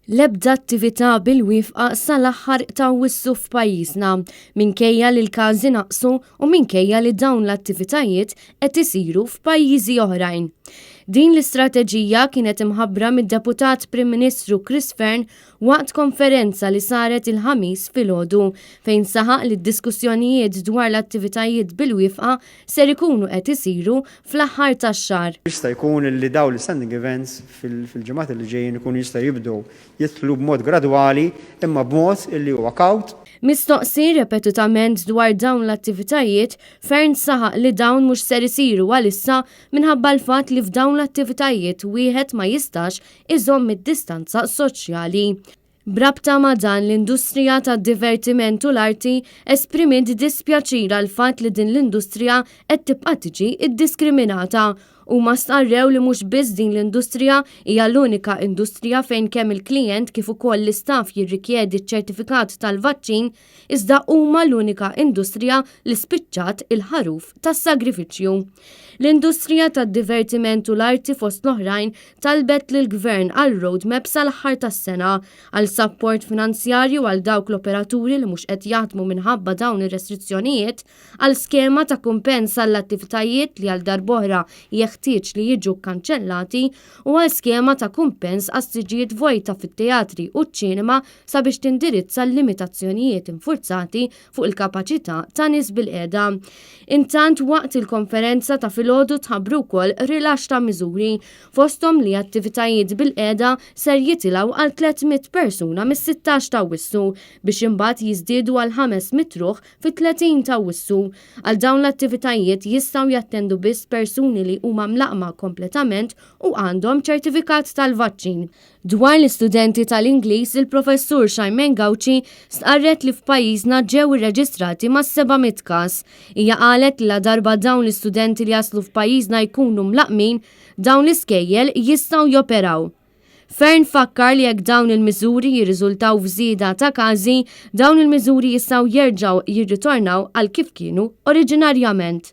L-ebda attività bilwieqfa sal-aħħar ta' wissu f'pajjiżna minkejja li l-każi naqsu u minkejja li dawn l-attivitajiet qed isiru f'pajjiżi oħrajn. Din l-istrateġija kienet imħabbra mid-Deputat Prim Ministru Chris Fern waqt konferenza li saret il-ħamis filgħodu fejn saħaq li d-diskussjonijiet dwar l-attivitajiet bilwieqfa ser ikunu qed isiru fl-aħħar tax-xahar. Jista' jkun li dawn l-standing events fil-ġimgħat li ġejjin ikunu jista' jibdew jidħlu b'mod gradwali imma b'mod illi huwa kawt. Mistoqsi repetutament dwar dawn l-attivitajiet, Fern saħaq li dawn mhux ser isiru għalissa minħabba l-fatt li f'dawn l-attivitajiet wieħed ma jistax iżomm id-distanza soċjali. Brabta ma' dan l-industrija tad-divertiment u l-arti esprimiet dispjaċira l-fatt li din l-industrija qed tibqa' tiġi iddiskriminata. Huma stqarrew li mhux biss din l-industrija hija l-unika industrija fejn kemm il-klijent kif ukoll l-istaff jirrikjedi ċ-ċertifikat tal-vaċċin iżda huma l-unika industrija li spiċċat il-ħaruf tas-sagrifiċċju. L-industrija tad-divertiment u l-arti fost l-oħrajn talbet lill-Gvern għal roadmap sal-aħħar tas-sena għal sapport finanzjarju għal dawk l-operaturi li mhux qed jaħdmu minħabba dawn ir-restrizzjonijiet għal skema ta' kumpens għall-attivitajiet li għal darb'oħra jeħtieġ li jiġu kkanċellati u għal skema ta' kumpens għas-siġijiet vojta fit-teatri u ċ-ċinema sabiex tindirizza l-limitazzjonijiet infurzati fuq il-kapaċità ta' nies bil-qiegħda. Intant waqt il-konferenza ta' filgħodu tħabbru wkoll rilaxx ta' miżuri fosthom li attivitajiet bil-qiegħda ser jitilgħu għal 300 persuna mis-16 ta' Awwissu biex imbagħad jiżdiedu għal 500 ruħ fit-30 ta' Awwissu. Għal dawn l-attivitajiet jistgħu jattendu biss persuni li huma mlaqma kompletament u għandhom ċertifikat tal-vaċċin. Dwar l-istudenti tal-Ingliż, il-professur Xajmen Gawċi stqarret li f'pajjiżna ġew irreġistrati ma' 700 każ. Hija qalet li la darba dawn l-istudenti li jaslu f'pajjiżna jkunu mlaqmin, dawn l-iskejjel jistgħu joperaw. Fern fakkar li jekk dawn il-miżuri jirriżultaw f'żieda ta' każi, dawn il-miżuri jistgħu jerġgħu jirritornaw għal kif kienu oriġinarjament.